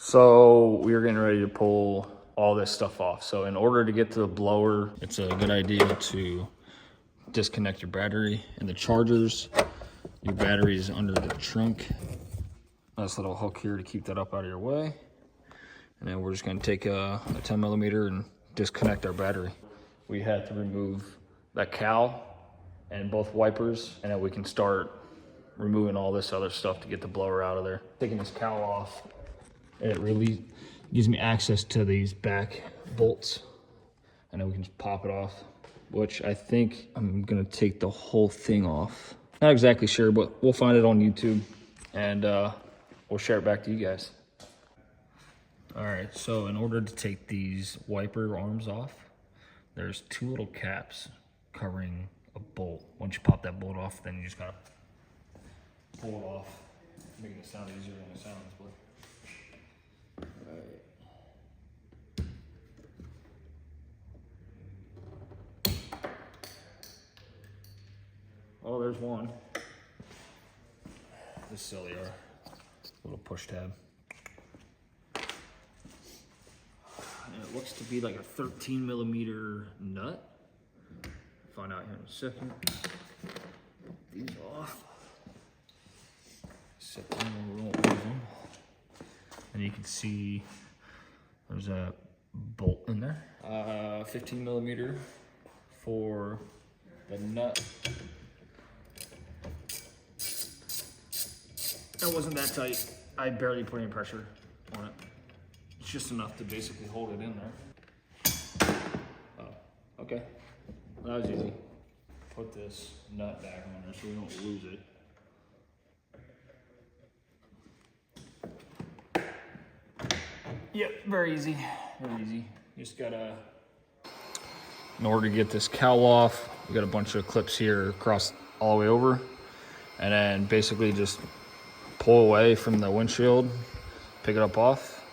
So we are getting ready to pull all this stuff off. So in order to get to the blower, it's a good idea to disconnect your battery and the chargers. Your battery is under the trunk. Nice little hook here to keep that up out of your way. And then we're just gonna take a 10 millimeter and disconnect our battery. We had to remove that cowl and both wipers, and then we can start removing all this other stuff to get the blower out of there. Taking this cowl off, it really gives me access to these back bolts, and then we can just pop it off, which I think I'm gonna take the whole thing off. Not exactly sure, but we'll find it on YouTube, and we'll share it back to you guys. All right, so in order to take these wiper arms off, there's two little caps covering a bolt. Once you pop that bolt off, then you just gotta pull it off, making it sound easier than it sounds. But oh, there's one. This silly little push tab. And it looks to be like a 13 millimeter nut. Find out here in a second. Put these off. Set them where we won't lose them. And you can see there's a bolt in there. 15 millimeter for the nut. It wasn't that tight. I barely put any pressure on it. It's just enough to basically hold it in there. Oh, okay. That was easy. Put this nut back on there so we don't lose it. Yep, very easy, very easy. You just gotta, in order to get this cowl off, we got a bunch of clips here across all the way over, and then basically just pull away from the windshield, pick it up off.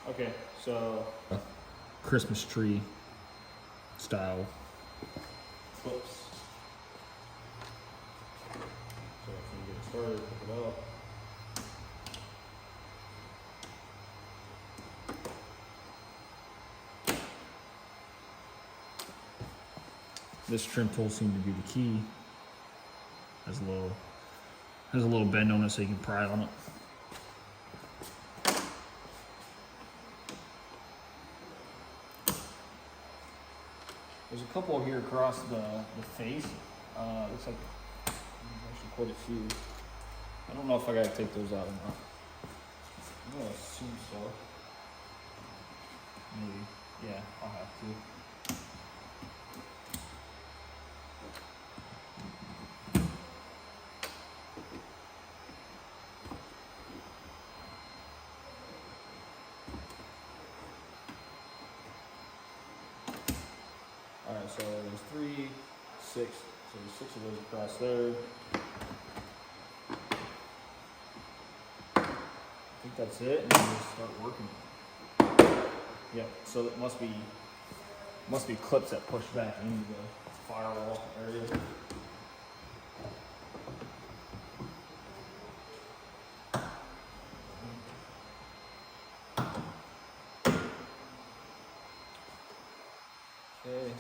Okay, so Christmas tree style clips. So if you get started, pick it up. This trim tool seemed to be the key. Has a little bend on it so you can pry on it. There's a couple here across the face. Looks like actually quite a few. I don't know if I gotta take those out or not. I'm gonna assume so. Maybe. Yeah, I'll have to. Alright, so there's 3, 6, so there's 6 of those across there. I think that's it, and then we'll start working. Yep, so it must be clips that push back into the firewall area. Okay.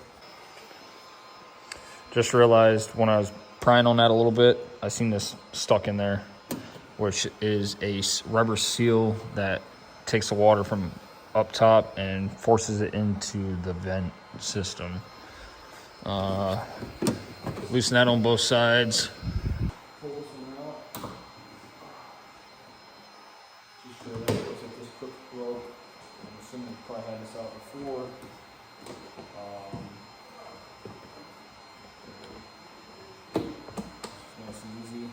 Just realized when I was prying on that a little bit, I seen this stuck in there, which is a rubber seal that takes the water from up top and forces it into the vent system. Loosen that on both sides. Pull this one out. Just so that it looks like this clip broke. I'm assuming you probably had this out before. Nice and easy.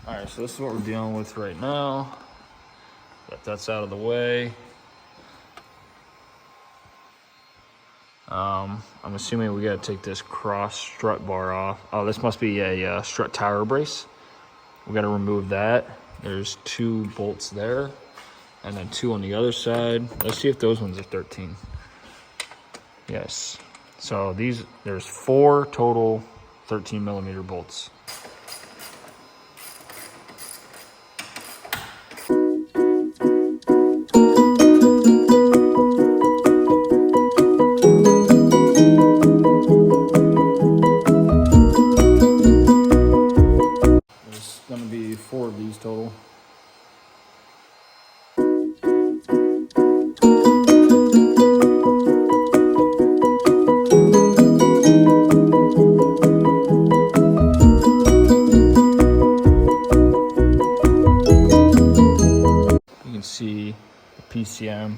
Alright, so this is what we're dealing with right now. That's out of the way. I'm assuming we gotta take this cross strut bar off. Oh, this must be a strut tower brace. We gotta remove that. There's 2 bolts there, and then 2 on the other side. Let's see if those ones are 13. Yes. So there's 4 total 13 millimeter bolts. 4 of these total. You can see the PCM.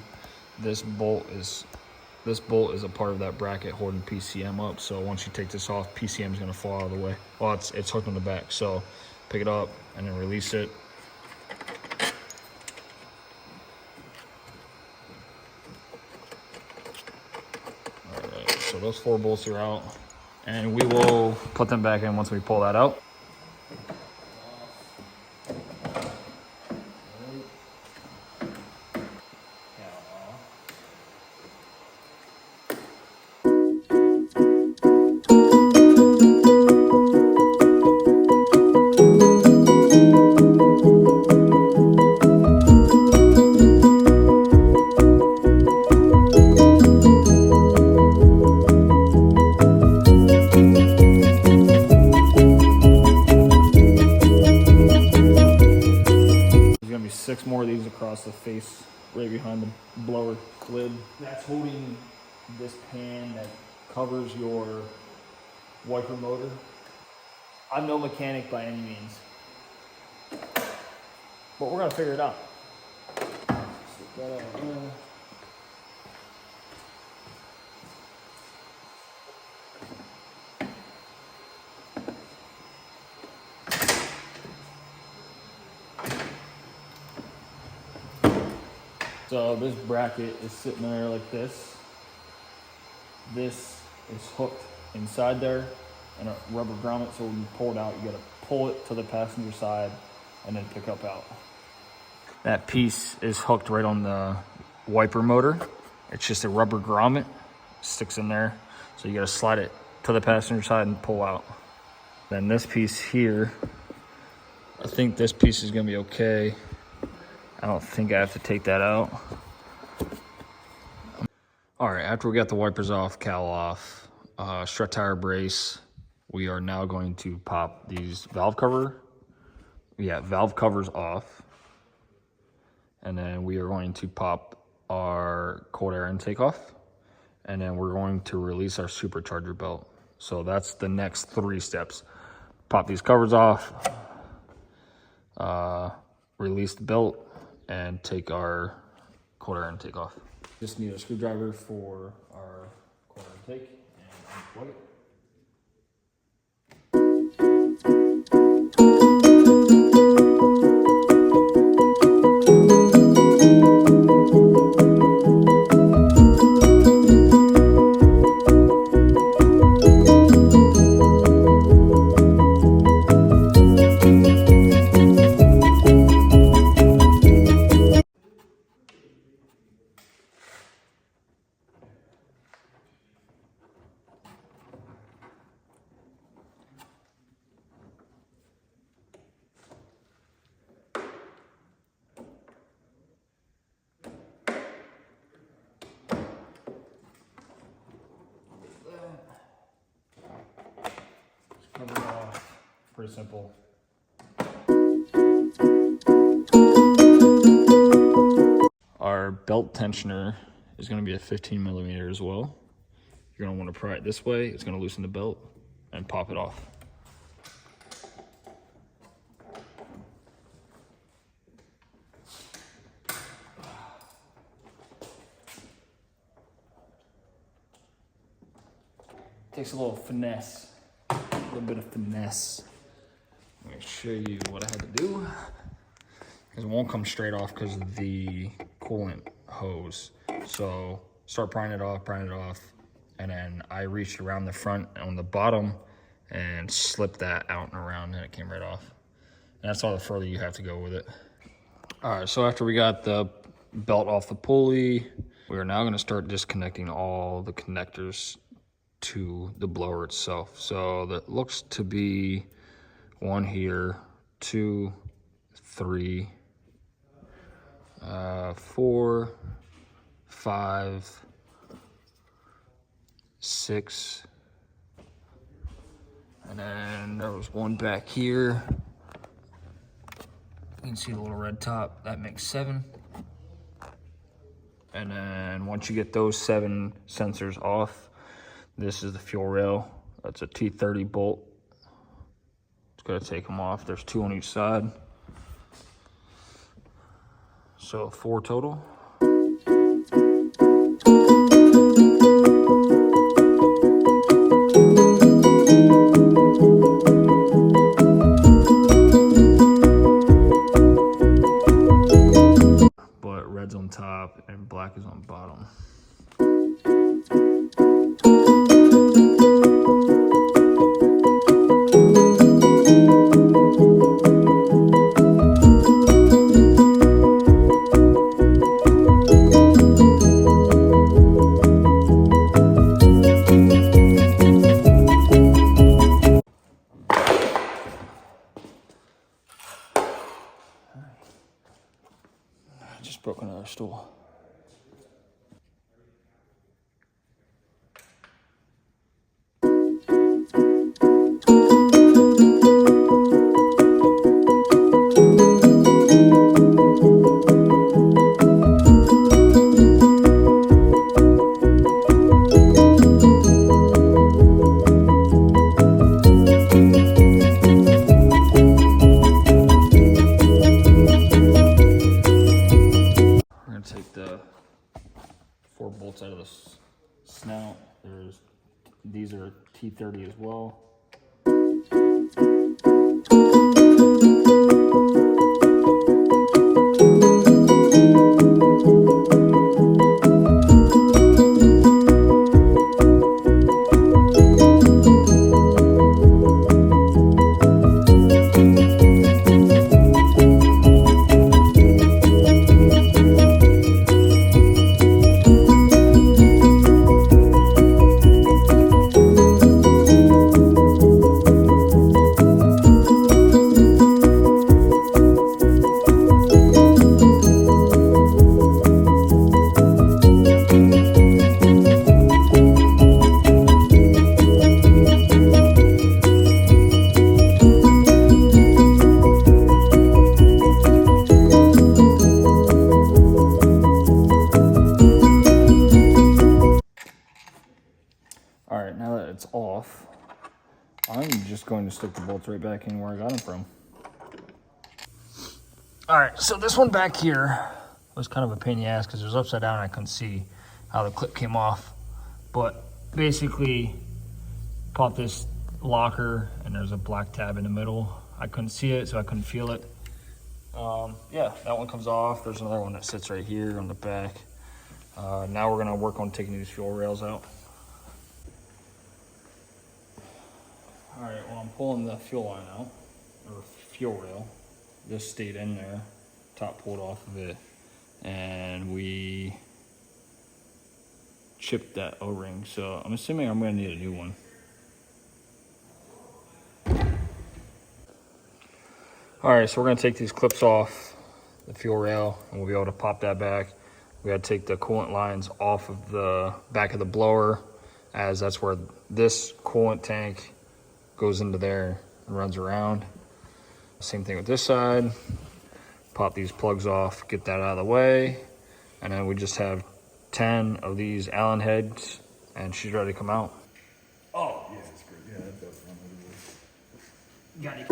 This bolt is a part of that bracket holding PCM up. So once you take this off, PCM is going to fall out of the way. Well, it's hooked on the back. So pick it up and then release it. All right, so those 4 bolts are out, and we will put them back in once we pull that out. There's gonna be 6 more of these across the face, right behind the blower lid. That's holding this pan that covers your wiper motor. I'm no mechanic by any means, but we're gonna figure it out. Stick that out there. So this bracket is sitting there like this. This is hooked inside there and a rubber grommet, so when you pull it out, you gotta pull it to the passenger side and then pick up out. That piece is hooked right on the wiper motor. It's just a rubber grommet, sticks in there. So you gotta slide it to the passenger side and pull out. Then this piece here, I think this piece is gonna be okay. I don't think I have to take that out. All right, after we got the wipers off, cowl off, strut tire brace, we are now going to pop these valve covers off. And then we are going to pop our cold air intake off. And then we're going to release our supercharger belt. So that's the next 3 steps. Pop these covers off, release the belt, and take our cold air intake off. Just need a screwdriver for our cold air intake and unplug it. Cover it off. Pretty simple. Our belt tensioner is going to be a 15 millimeter as well. You're going to want to pry it this way. It's going to loosen the belt and pop it off. Takes a little finesse, a little bit of finesse. Let me show you what I had to do. Because it won't come straight off because of the coolant hose. So start prying it off, and then I reached around the front on the bottom and slipped that out and around, and it came right off. And that's all the further you have to go with it. All right, so after we got the belt off the pulley, we are now going to start disconnecting all the connectors to the blower itself. So that looks to be 1 here, 2, 3, 4, 5, 6, and then there was 1 back here, can see the little red top, that makes 7. And then once you get those 7 sensors off, this is the fuel rail. That's a T30 bolt. It's gonna take them off. There's 2 on each side. So 4 total. But red's on top and black is on bottom. Just broke another stool. Take the 4 bolts out of the snout. These are T30 as well. All right, now that it's off, I'm just going to stick the bolts right back in where I got them from. All right, so this one back here was kind of a pain in the ass because it was upside down and I couldn't see how the clip came off. But basically, pop this locker and there's a black tab in the middle. I couldn't see it, so I couldn't feel it. Yeah, that one comes off. There's another one that sits right here on the back. Now we're gonna work on taking these fuel rails out. All right, well, I'm pulling the fuel line out, or fuel rail. This stayed in there, top pulled off of it, and we chipped that O-ring. So I'm assuming I'm gonna need a new one. All right, so we're gonna take these clips off the fuel rail and we'll be able to pop that back. We gotta take the coolant lines off of the back of the blower, as that's where this coolant tank goes into there and runs around. Same thing with this side. Pop these plugs off, get that out of the way. And then we just have 10 of these Allen heads and she's ready to come out. Oh, yeah, that's great. Yeah, that's one of Got it.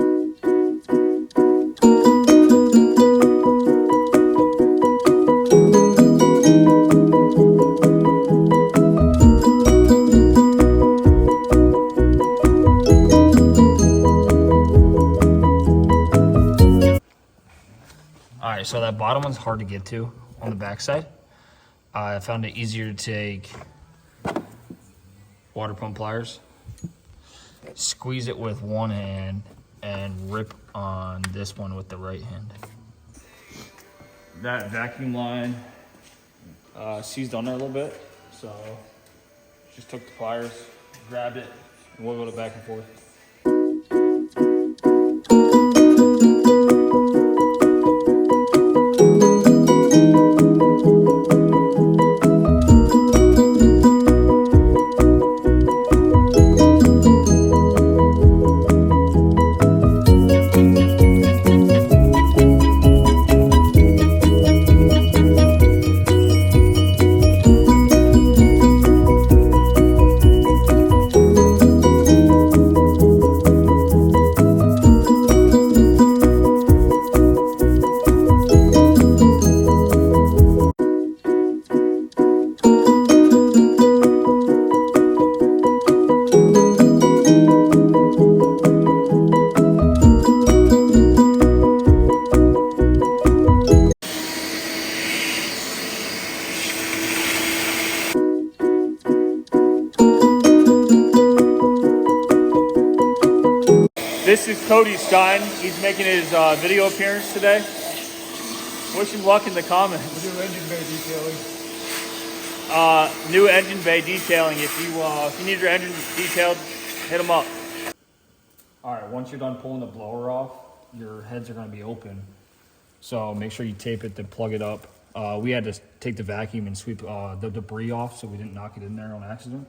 Alright, so that bottom one's hard to get to on the backside. I found it easier to take water pump pliers, squeeze it with one hand, and rip on this one with the right hand. That vacuum line seized on there a little bit, so just took the pliers, grabbed it, and wiggled it back and forth. this is Cody Stein. He's making his video appearance today. Wish him luck in the comments. New engine bay detailing. New engine bay detailing. If you need your engine detailed, hit him up. All right, once you're done pulling the blower off, your heads are going to be open. So make sure you tape it to plug it up. We had to take the vacuum and sweep the debris off so we didn't knock it in there on accident.